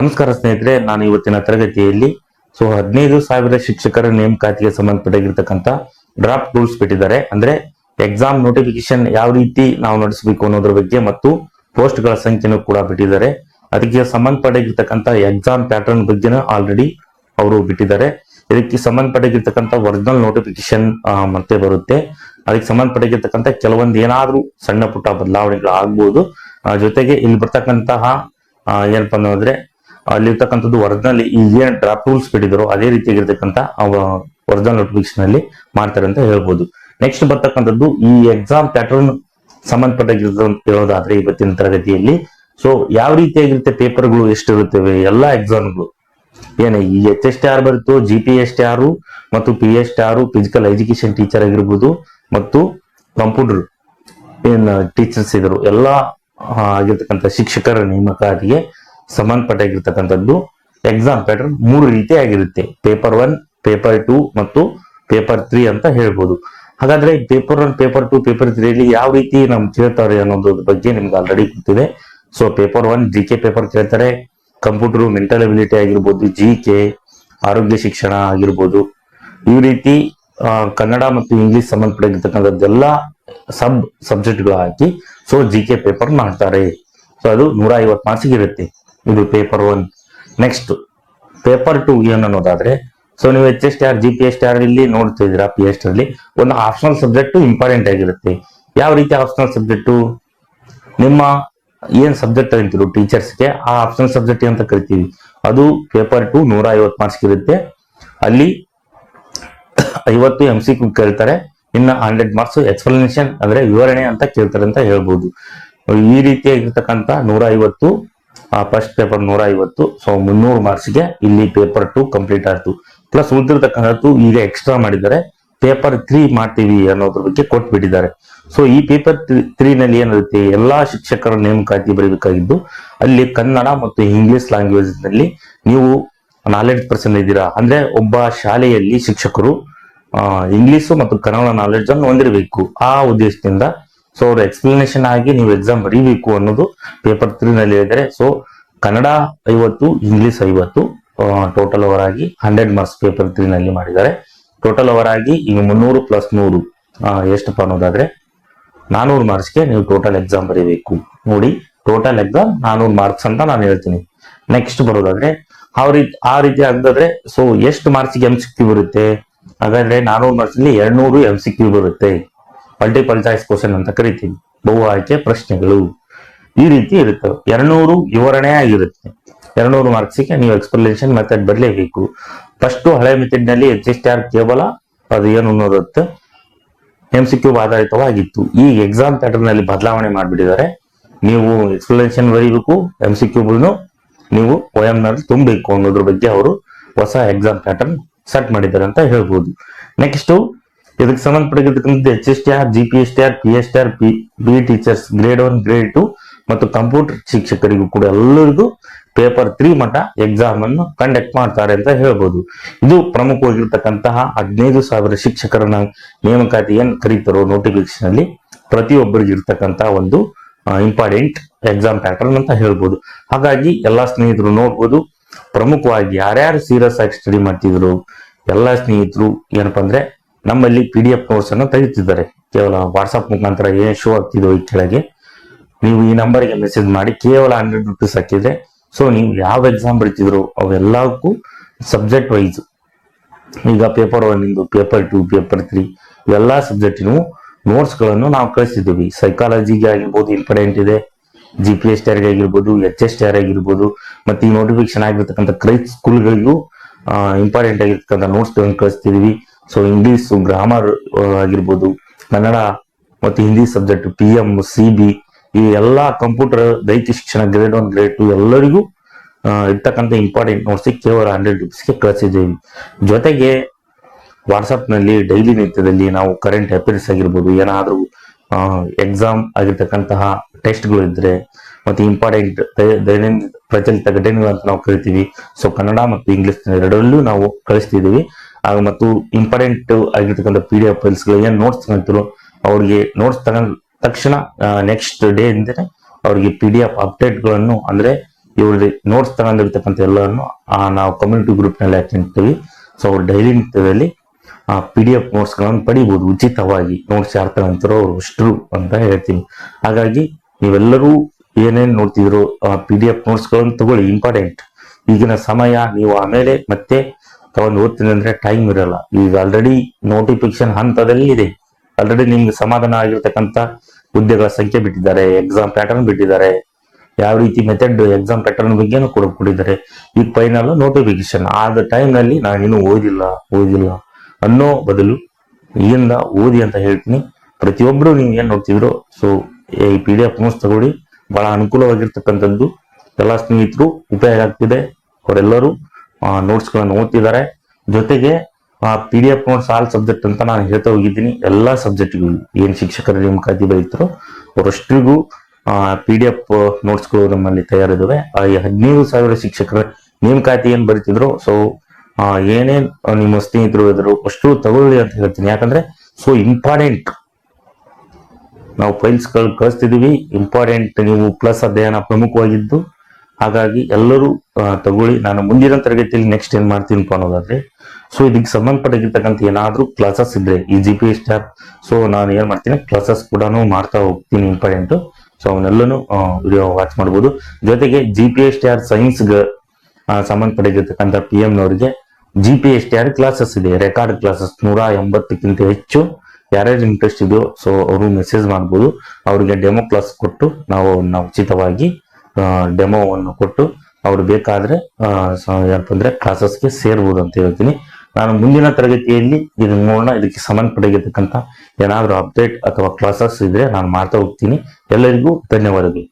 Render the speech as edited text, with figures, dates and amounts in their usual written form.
ನಮಸ್ಕಾರ ಸ್ನೇಹಿತರೆ, ನಾನು ಇವತ್ತಿನ ತರಗತಿಯಲ್ಲಿ 15,000 ಶಿಕ್ಷಕರ ನೇಮಕಾತಿಗೆ ಸಂಬಂಧಪಟ್ಟಿರ್ತಕ್ಕಂಥ ಡ್ರಾಫ್ಟ್ ರೂಲ್ಸ್ ಬಿಟ್ಟಿದ್ದಾರೆ. ಅಂದ್ರೆ ಎಕ್ಸಾಮ್ ನೋಟಿಫಿಕೇಶನ್ ಯಾವ ರೀತಿ ನಾವು ನಡೆಸಬೇಕು ಅನ್ನೋದ್ರ ಬಗ್ಗೆ ಮತ್ತು ಪೋಸ್ಟ್ ಗಳ ಸಂಖ್ಯೆನೂ ಕೂಡ ಬಿಟ್ಟಿದ್ದಾರೆ. ಅದಕ್ಕೆ ಸಂಬಂಧಪಟ್ಟಿರ್ತಕ್ಕಂಥ ಎಕ್ಸಾಮ್ ಪ್ಯಾಟರ್ನ್ ಬಗ್ಗೆನ ಆಲ್ರೆಡಿ ಅವರು ಬಿಟ್ಟಿದ್ದಾರೆ. ಇದಕ್ಕೆ ಸಂಬಂಧಪಟ್ಟಿರ್ತಕ್ಕಂಥ ಒರಿಜಿನಲ್ ನೋಟಿಫಿಕೇಶನ್ ಮತ್ತೆ ಬರುತ್ತೆ. ಅದಕ್ಕೆ ಸಂಬಂಧಪಟ್ಟಿರ್ತಕ್ಕಂಥ ಕೆಲವೊಂದು ಏನಾದ್ರೂ ಸಣ್ಣ ಪುಟ್ಟ ಬದಲಾವಣೆಗಳು ಆಗ್ಬಹುದು. ಜೊತೆಗೆ ಇಲ್ಲಿ ಬರ್ತಕ್ಕಂತಹ ಏನಪ್ಪಾ ಅಂದ್ರೆ ಅಲ್ಲಿರ್ತಕ್ಕಂಥದ್ದು ಒರಿಜಿನಲ್ ಈ ಏನ್ ಡ್ರಾಫ್ಟ್ ರೂಲ್ಸ್ ಬಿಟ್ಟಿದ್ರು ಅದೇ ರೀತಿಯಾಗಿರ್ತಕ್ಕಂಥ ಒರಿಜಿನಲ್ ನೋಟಿಫಿಕೇಶನ್ ಅಲ್ಲಿ ಮಾಡ್ತಾರೆ ಅಂತ ಹೇಳ್ಬೋದು. ನೆಕ್ಸ್ಟ್ ಬರ್ತಕ್ಕಂಥದ್ದು ಈ ಎಕ್ಸಾಮ್ ಪ್ಯಾಟರ್ನ್ ಹೇಳೋದಾದ್ರೆ ಇವತ್ತಿನ ತರಗತಿಯಲ್ಲಿ ಯಾವ ರೀತಿಯಾಗಿರುತ್ತೆ, ಪೇಪರ್ಗಳು ಎಷ್ಟಿರುತ್ತವೆ, ಎಲ್ಲಾ ಎಕ್ಸಾಮ್ಗಳು ಏನೇ ಈ HSTR ಬರುತ್ತೋ, GPSTR ಮತ್ತು PSTR, ಫಿಸಿಕಲ್ ಎಜುಕೇಶನ್ ಟೀಚರ್ ಆಗಿರ್ಬೋದು ಮತ್ತು ಕಂಪ್ಯೂಟರ್ ಏನ್ ಟೀಚರ್ಸ್ ಇದ್ರು ಎಲ್ಲಾ ಆಗಿರ್ತಕ್ಕಂಥ ಶಿಕ್ಷಕರ ನೇಮಕಾತಿಗೆ ಸಂಬಂಧಪಟ್ಟಿರ್ತಕ್ಕಂಥದ್ದು ಎಕ್ಸಾಮ್ ಪ್ಯಾಟರ್ನ್ 3 ರೀತಿಯಾಗಿರುತ್ತೆ. ಪೇಪರ್ 1, ಪೇಪರ್ 2 ಮತ್ತು ಪೇಪರ್ 3 ಅಂತ ಹೇಳ್ಬೋದು. ಹಾಗಾದ್ರೆ ಪೇಪರ್ 1, ಪೇಪರ್ 2, ಪೇಪರ್ 3 ಅಲ್ಲಿ ಯಾವ ರೀತಿ ನಮ್ ಕೇಳ್ತಾರೆ ಅನ್ನೋದ್ರ ಬಗ್ಗೆ ನಿಮ್ಗೆ ಆಲ್ರೆಡಿ ಗೊತ್ತಿದೆ. ಪೇಪರ್ 1 GK ಪೇಪರ್ ಕೇಳ್ತಾರೆ, ಕಂಪ್ಯೂಟರ್, ಮೆಂಟಲ್ ಅಬಿಲಿಟಿ ಆಗಿರ್ಬೋದು, GK, ಆರೋಗ್ಯ ಶಿಕ್ಷಣ ಆಗಿರ್ಬೋದು, ಈ ರೀತಿ ಕನ್ನಡ ಮತ್ತು ಇಂಗ್ಲಿಷ್ ಸಂಬಂಧಪಟ್ಟಿರ್ತಕ್ಕಂಥದ್ದೆಲ್ಲ ಸಬ್ಜೆಕ್ಟ್ಗಳು ಹಾಕಿ GK ಪೇಪರ್ ಮಾಡ್ತಾರೆ. ಅದು 150 ಮಾರ್ಕ್ಸ್ ಇರುತ್ತೆ. ಇದು ಪೇಪರ್ 1. ನೆಕ್ಸ್ಟ್ ಪೇಪರ್ 2 ಏನ್ ಅನ್ನೋದಾದ್ರೆ ನೀವು HSTR, GPSTR ಇಲ್ಲಿ ನೋಡ್ತಿದ್ದೀರಾ, PSTR ಅಲ್ಲಿ ಒಂದು ಆಪ್ಷನಲ್ ಸಬ್ಜೆಕ್ಟ್ ಇಂಪಾರ್ಟೆಂಟ್ ಆಗಿರುತ್ತೆ. ಯಾವ ರೀತಿ ಆಪ್ಷನಲ್ ಸಬ್ಜೆಕ್ಟ್? ನಿಮ್ಮ ಏನ್ ಸಬ್ಜೆಕ್ಟ್ ಅಂತೀರೋ ಟೀಚರ್ಸ್ಗೆ ಆ ಆಪ್ಷನಲ್ ಸಬ್ಜೆಕ್ಟ್ ಅಂತ ಕರಿತೀವಿ. ಅದು ಪೇಪರ್ 2 150 ಮಾರ್ಕ್ಸ್ ಇರುತ್ತೆ. ಅಲ್ಲಿ 50 MCQ ಕೇಳ್ತಾರೆ, ಇನ್ನ 100 ಮಾರ್ಕ್ಸ್ ಎಕ್ಸ್ಪ್ಲನೇಷನ್ ಅಂದ್ರೆ ವಿವರಣೆ ಅಂತ ಕೇಳ್ತಾರೆ ಅಂತ ಹೇಳ್ಬೋದು. ಈ ರೀತಿಯಾಗಿರ್ತಕ್ಕಂಥ 150 ಫಸ್ಟ್ ಪೇಪರ್ 150, 300 ಮಾರ್ಕ್ಸ್ಗೆ ಇಲ್ಲಿ ಪೇಪರ್ 2 ಕಂಪ್ಲೀಟ್ ಆಯ್ತು. ಪ್ಲಸ್ ಉಳಿದಿರ್ತಕ್ಕಂಥದ್ದು ಈಗ ಎಕ್ಸ್ಟ್ರಾ ಮಾಡಿದ್ದಾರೆ, ಪೇಪರ್ 3 ಮಾಡ್ತೀವಿ ಅನ್ನೋದ್ರ ಬಗ್ಗೆ ಕೊಟ್ಬಿಟ್ಟಿದ್ದಾರೆ. ಈ ಪೇಪರ್ 3 ನಲ್ಲಿ ಏನಿರುತ್ತೆ, ಎಲ್ಲಾ ಶಿಕ್ಷಕರ ನೇಮಕಾತಿ ಬರೀಬೇಕಾಗಿದ್ದು ಅಲ್ಲಿ ಕನ್ನಡ ಮತ್ತು ಇಂಗ್ಲಿಷ್ ಲ್ಯಾಂಗ್ವೇಜ್ ನಲ್ಲಿ ನೀವು ನಾಲೆಡ್ಜ್ ಪರ್ಸನ್ ಇದ್ದೀರಾ ಅಂದ್ರೆ ಒಬ್ಬ ಶಾಲೆಯಲ್ಲಿ ಶಿಕ್ಷಕರು ಇಂಗ್ಲಿಷ್ ಮತ್ತು ಕನ್ನಡ ನಾಲೆಡ್ಜ್ ಅನ್ನು ಹೊಂದಿರಬೇಕು. ಆ ಉದ್ದೇಶದಿಂದ ಅವ್ರ ಎಕ್ಸ್ಪ್ಲನೇಷನ್ ಆಗಿ ನೀವು ಎಕ್ಸಾಮ್ ಬರೀಬೇಕು ಅನ್ನೋದು ಪೇಪರ್ 3 ನಲ್ಲಿ ಹೇಳಿದರೆ. ಕನ್ನಡ 50, ಇಂಗ್ಲಿಷ್ 50, ಟೋಟಲ್ ಓವರ್ ಆಗಿ 100 ಮಾರ್ಕ್ಸ್ ಪೇಪರ್ 3 ನಲ್ಲಿ ಮಾಡಿದ್ದಾರೆ. ಟೋಟಲ್ ಓವರ್ ಆಗಿ ಈಗ 300 + 100 ಎಷ್ಟಪ್ಪ ಅನ್ನೋದಾದ್ರೆ 400 ಮಾರ್ಕ್ಸ್ಗೆ ನೀವು ಟೋಟಲ್ ಎಕ್ಸಾಮ್ ಬರೀಬೇಕು. ನೋಡಿ, ಟೋಟಲ್ ಎಕ್ಸಾಮ್ 400 ಮಾರ್ಕ್ಸ್ ಅಂತ ನಾನು ಹೇಳ್ತೀನಿ. ನೆಕ್ಸ್ಟ್ ಬರೋದಾದ್ರೆ ಆ ರೀತಿ ಆಗಿದ್ರೆ ಎಷ್ಟು ಮಾರ್ಕ್ಸ್ಗೆ MCQ ಬರುತ್ತೆ? ಹಾಗಾದ್ರೆ 400 ಮಾರ್ಕ್ಸ್ ಅಲ್ಲಿ 200 MCQ ಬರುತ್ತೆ. ಮಲ್ಟಿಪಲ್ ಚಾಯ್ಸ್ ಕ್ವಶನ್ ಅಂತ ಕರಿತೀವಿ, ಬಹು ಆಯ್ಕೆ ಪ್ರಶ್ನೆಗಳು. ಈ ರೀತಿ ಇರುತ್ತೆ. 200 ವಿವರಣೆ ಆಗಿರುತ್ತೆ. 200 ಮಾರ್ಕ್ಸ್ಗೆ ನೀವು ಎಕ್ಸ್ಪ್ಲನೇಷನ್ ಮೆಥಡ್ ಬರಲೇಬೇಕು. ಫಸ್ಟ್ ಹಳೆ ಮೆಥಡ್ ನಲ್ಲಿ HSTR ಕೇವಲ ಅದು ಏನು ಅನ್ನೋದತ್ತೆ MCQ ಆಧಾರಿತವಾಗಿತ್ತು. ಈ ಎಕ್ಸಾಮ್ ಪ್ಯಾಟರ್ನ್ ನಲ್ಲಿ ಬದಲಾವಣೆ ಮಾಡ್ಬಿಟ್ಟಿದ್ದಾರೆ. ನೀವು ಎಕ್ಸ್ಪ್ಲನೇಷನ್ ಬರೀಬೇಕು, MCQ ನೀವು OM ನಲ್ಲಿ ತುಂಬಬೇಕು ಅನ್ನೋದ್ರ ಬಗ್ಗೆ ಅವರು ಹೊಸ ಎಕ್ಸಾಮ್ ಪ್ಯಾಟರ್ನ್ ಸೆಟ್ ಮಾಡಿದ್ದಾರೆ ಅಂತ ಹೇಳ್ಬೋದು. ನೆಕ್ಸ್ಟ್ ಇದಕ್ಕೆ ಸಂಬಂಧಪಟ್ಟಿರ್ತಕ್ಕಂಥ HSTR, GPSTR, PSTR, BE teachers grade 1, grade 2 ಮತ್ತು ಕಂಪ್ಯೂಟರ್ ಶಿಕ್ಷಕರಿಗೂ ಕೂಡ ಎಲ್ಲರಿಗೂ ಪೇಪರ್ 3 ಮಟ್ಟ ಎಕ್ಸಾಮ್ ಅನ್ನು ಕಂಡಕ್ಟ್ ಮಾಡ್ತಾರೆ ಅಂತ ಹೇಳ್ಬೋದು. ಇದು ಪ್ರಮುಖವಾಗಿರ್ತಕ್ಕಂತಹ 15,000 ಶಿಕ್ಷಕರ ನೇಮಕಾತಿ ಏನ್ ಕರೀತಾರೋ ನೋಟಿಫಿಕೇಶನ್ ಅಲ್ಲಿ ಪ್ರತಿಯೊಬ್ಬರಿಗೆ ಇರ್ತಕ್ಕಂತಹ ಒಂದು ಇಂಪಾರ್ಟೆಂಟ್ ಎಕ್ಸಾಮ್ ಪ್ಯಾಟರ್ನ್ ಅಂತ ಹೇಳ್ಬೋದು. ಹಾಗಾಗಿ ಎಲ್ಲಾ ಸ್ನೇಹಿತರು ನೋಡ್ಬೋದು. ಪ್ರಮುಖವಾಗಿ ಯಾರ್ಯಾರು ಸೀರಿಯಸ್ ಆಗಿ ಸ್ಟಡಿ ಮಾಡ್ತಿದ್ರು ಎಲ್ಲಾ ಸ್ನೇಹಿತರು ಏನಪ್ಪಾ ಅಂದ್ರೆ ನಮ್ಮಲ್ಲಿ PDF ನೋಟ್ಸ್ ಅನ್ನು ತೆಗಿತಿದ್ದಾರೆ. ಕೇವಲ ವಾಟ್ಸ್ಆಪ್ ಮುಖಾಂತರ ಏನ್ ಶೋ ಆಗ್ತಿದೋ ಈ ಕೆಳಗೆ ನೀವು ಈ ನಂಬರ್ಗೆ ಮೆಸೇಜ್ ಮಾಡಿ ಕೇವಲ 100 ರೂಪೀಸ್ ಹಾಕಿದ್ರೆ ನೀವು ಯಾವ ಎಕ್ಸಾಮ್ ಬರೀತಿದ್ರು ಅವೆಲ್ಲಕ್ಕೂ ಸಬ್ಜೆಕ್ಟ್ ವೈಸ್ ಈಗ ಪೇಪರ್ 1 ಇಂದು ಪೇಪರ್ 2, ಪೇಪರ್ 3 ಇವೆಲ್ಲಾ ಸಬ್ಜೆಕ್ಟಿನ ನೋಟ್ಸ್ ಗಳನ್ನು ನಾವು ಕಳಿಸ್ತಿದ್ದೀವಿ. ಸೈಕಾಲಜಿಗೆ ಆಗಿರ್ಬೋದು ಇಂಪಾರ್ಟೆಂಟ್ ಇದೆ, GPSTR ಆಗಿರ್ಬೋದು, HSTR ಆಗಿರ್ಬೋದು, ಮತ್ತೆ ಈ ನೋಟಿಫಿಕೇಶನ್ ಆಗಿರ್ತಕ್ಕಂಥ ಕ್ರೈಸ್ಟ್ ಸ್ಕೂಲ್ಗಳಿಗೂ ಇಂಪಾರ್ಟೆಂಟ್ ಆಗಿರ್ತಕ್ಕಂಥ ನೋಟ್ಸ್ ಗಳನ್ನು ಕಳಿಸ್ತಿದೀವಿ. ಇಂಗ್ಲಿಷ್ ಗ್ರಾಮರ್ ಆಗಿರ್ಬೋದು, ಕನ್ನಡ ಮತ್ತು ಹಿಂದಿ ಸಬ್ಜೆಕ್ಟ್, PM, CB, ಈ ಎಲ್ಲಾ ಕಂಪ್ಯೂಟರ್, ದೈಹಿಕ ಶಿಕ್ಷಣ ಗ್ರೇಡ್ 1, ಗ್ರೇಡ್ 2 ಎಲ್ಲರಿಗೂ ಇರ್ತಕ್ಕಂಥ ಇಂಪಾರ್ಟೆಂಟ್ ನೋಟ್ಸ್ ಕೇವಲ 100 ರೂಪೀಸ್ಗೆ ಕಳಿಸಿದ್ದೀವಿ. ಜೊತೆಗೆ ವಾಟ್ಸ್ಆಪ್ ನಲ್ಲಿ ಡೈಲಿ ನಿತ್ಯದಲ್ಲಿ ನಾವು ಕರೆಂಟ್ ಅಫೇರ್ಸ್ ಆಗಿರ್ಬೋದು, ಏನಾದ್ರೂ ಎಕ್ಸಾಮ್ ಆಗಿರ್ತಕ್ಕಂತಹ ಟೆಸ್ಟ್ಗಳು ಇದ್ರೆ ಮತ್ತೆ ಇಂಪಾರ್ಟೆಂಟ್ ದೈನಂದಿನ ಪ್ರಚಲಿತ ಘಟನೆಗಳು ಅಂತ ನಾವು ಕರಿತೀವಿ. ಕನ್ನಡ ಮತ್ತು ಇಂಗ್ಲಿಷ್ ಎರಡರಲ್ಲೂ ನಾವು ಕಳಿಸ್ತಿದೀವಿ. ಮತ್ತು ಇಂಪಾರ್ಟೆಂಟ್ ಆಗಿರ್ತಕ್ಕಂಥ PDF ಫೈಲ್ಸ್ ಗಳು ಏನ್ ನೋಟ್ಸ್ ತಗೊಂತಿರೋ ಅವ್ರಿಗೆ ನೋಟ್ಸ್ ತಗೊಂಡ ತಕ್ಷಣ ನೆಕ್ಸ್ಟ್ ಡೇ ಅಂದ್ರೆ ಅವ್ರಿಗೆ PDF ಅಪ್ಡೇಟ್ ಗಳನ್ನು ಅಂದ್ರೆ ಇವ್ರ ನೋಟ್ಸ್ ತಗೊಂಡಿರ್ತಕ್ಕಂಥ ಎಲ್ಲವನ್ನು ನಾವು ಕಮ್ಯುನಿಟಿ ಗ್ರೂಪ್ ನಲ್ಲಿ ಹಾಕಿರ್ತೀವಿ. ಸೊ ಅವ್ರು ಡೈಲಿ ನಿತ್ಯದಲ್ಲಿ PDF ನೋಟ್ಸ್ ಗಳನ್ನು ಪಡಿಬಹುದು ಉಚಿತವಾಗಿ. ನೋಟ್ಸ್ ಯಾರು ತಗೊಂತಾರೋ ಅವ್ರು ಅಷ್ಟರು ಅಂತ ಹೇಳ್ತೀನಿ. ಹಾಗಾಗಿ ನೀವೆಲ್ಲರೂ ಏನೇನ್ ನೋಡ್ತಿದ್ರು PDF ನೋಟ್ಸ್ ಗಳನ್ನು ತಗೊಳ್ಳಿ, ಇಂಪಾರ್ಟೆಂಟ್. ಈಗಿನ ಸಮಯ ನೀವು ಆಮೇಲೆ ಮತ್ತೆ ತಗೊಂಡು ಓದ್ತೀನಿ ಅಂದ್ರೆ ಟೈಮ್ ಇರಲ್ಲ. ಈಗ ಆಲ್ರೆಡಿ ನೋಟಿಫಿಕೇಶನ್ ಹಂತದಲ್ಲಿ ಇದೆ. ಆಲ್ರೆಡಿ ನಿಮ್ಗೆ ಸಮಾಧಾನ ಆಗಿರ್ತಕ್ಕಂಥ ಹುದ್ದೆಗಳ ಸಂಖ್ಯೆ ಬಿಟ್ಟಿದ್ದಾರೆ, ಎಕ್ಸಾಮ್ ಪ್ಯಾಟರ್ನ್ ಬಿಟ್ಟಿದ್ದಾರೆ, ಯಾವ ರೀತಿ ಮೆಥಡ್ ಎಕ್ಸಾಮ್ ಪ್ಯಾಟರ್ನ್ ಬಗ್ಗೆನೂ ಕೊಟ್ಟಿದ್ದಾರೆ. ಈಗ ಫೈನಲ್ ನೋಟಿಫಿಕೇಶನ್ ಆದ ಟೈಮ್ ನಲ್ಲಿ ನಾನು ಇನ್ನೂ ಓದಿಲ್ಲ ಅನ್ನೋ ಬದಲು ಈಗಿಂದ ಓದಿ ಅಂತ ಹೇಳ್ತೀನಿ. ಪ್ರತಿಯೊಬ್ರು ನೀವು ಏನ್ ನೋಡ್ತಿದ್ರು ಸೊ ಈ PDF ನೋಟ್ಸ್ ತಗೊಳ್ಳಿ, ಬಹಳ ಅನುಕೂಲವಾಗಿರ್ತಕ್ಕಂಥದ್ದು. ಎಲ್ಲ ಸ್ನೇಹಿತರು ಉಪಯೋಗ ಆಗ್ತಿದೆ, ಅವರೆಲ್ಲರೂ ನೋಟ್ಸ್ ಗಳನ್ನು ಓದ್ತಿದ್ದಾರೆ. ಜೊತೆಗೆ PDF ನೋಟ್ಸ್ ಆಲ್ ಸಬ್ಜೆಕ್ಟ್ ಅಂತ ನಾನು ಹೇಳ್ತಾ ಹೋಗಿದ್ದೀನಿ. ಎಲ್ಲಾ ಸಬ್ಜೆಕ್ಟ್ಗಳು ಏನ್ ಶಿಕ್ಷಕರ ನೇಮಕಾತಿ ಬರೀತಾರೋ ಅವರಷ್ಟಿಗೂ PDF ನೋಟ್ಸ್ಗಳು ನಮ್ಮಲ್ಲಿ ತಯಾರಿದ್ದಾವೆ. ಈ 15,000 ಶಿಕ್ಷಕರ ನೇಮಕಾತಿ ಏನ್ ಬರೀತಿದ್ರು ಸೊ ಏನೇನ್ ನಿಮ್ಮ ಸ್ನೇಹಿತರು ಇದ್ರು ಅಷ್ಟು ತಗೊಳ್ಳಿ ಅಂತ ಹೇಳ್ತೀನಿ. ಯಾಕಂದ್ರೆ ಸೊ ಇಂಪಾರ್ಟೆಂಟ್, ನಾವು ಫೈಲ್ಸ್ ಕಳಿಸ್ತಿದೀವಿ, ಇಂಪಾರ್ಟೆಂಟ್. ನೀವು ಪ್ಲಸ್ ಅಧ್ಯಯನ ಪ್ರಮುಖವಾಗಿದ್ದು, ಹಾಗಾಗಿ ಎಲ್ಲರೂ ತಗೊಳ್ಳಿ. ನಾನು ಮುಂದಿನ ತರಗತಿಯಲ್ಲಿ ನೆಕ್ಸ್ಟ್ ಏನ್ ಮಾಡ್ತೀನಿ ಅನ್ನೋದಾದ್ರೆ ಸೊ ಇದಕ್ಕೆ ಸಂಬಂಧಪಟ್ಟಿರ್ತಕ್ಕಂಥ ಏನಾದ್ರೂ ಕ್ಲಾಸಸ್ ಇದ್ರೆ ಈ GPS ಟ್ಯಾಬ್ ಸೊ ನಾನು ಏನ್ ಮಾಡ್ತೀನಿ ಕ್ಲಾಸಸ್ ಕೂಡ ಮಾಡ್ತಾ ಹೋಗ್ತೀನಿ ಇಂಪಾರ್ಟೆಂಟ್. ಸೊ ಅವನ್ನೆಲ್ಲನೂ ವಿಡಿಯೋ ವಾಚ್ ಮಾಡಬಹುದು. ಜೊತೆಗೆ GPS ಟ್ಯಾಬ್ ಸೈನ್ಸ್ ಸಂಬಂಧಪಟ್ಟಿರ್ತಕ್ಕಂಥ PM ನವರಿಗೆ GPS ಟ್ಯಾಬ್ ಕ್ಲಾಸಸ್ ಇದೆ, ರೆಕಾರ್ಡ್ ಕ್ಲಾಸಸ್ 180ಕ್ಕಿಂತ ಹೆಚ್ಚು. ಯಾರ್ಯಾರು ಇಂಟ್ರೆಸ್ಟ್ ಇದೆಯೋ ಸೊ ಅವರು ಮೆಸೇಜ್ ಮಾಡ್ಬೋದು. ಅವ್ರಿಗೆ ಡೆಮೋ ಕ್ಲಾಸ್ ಕೊಟ್ಟು ನಾವು ಉಚಿತವಾಗಿ ಡೆಮೋವನ್ನು ಕೊಟ್ಟು ಅವ್ರು ಬೇಕಾದ್ರೆ ಏನಪ್ಪ ಅಂದ್ರೆ ಕ್ಲಾಸಸ್ಗೆ ಸೇರ್ಬೋದು ಅಂತ ಹೇಳ್ತೀನಿ. ನಾನು ಮುಂದಿನ ತರಗತಿಯಲ್ಲಿ ಇದನ್ನ ನೋಡೋಣ. ಇದಕ್ಕೆ ಸಂಬಂಧಪಟ್ಟಿರ್ತಕ್ಕಂಥ ಏನಾದ್ರೂ ಅಪ್ಡೇಟ್ ಅಥವಾ ಕ್ಲಾಸಸ್ ಇದ್ರೆ ನಾನು ಮಾಡ್ತಾ ಹೋಗ್ತೀನಿ. ಎಲ್ಲರಿಗೂ ಧನ್ಯವಾದಗಳು.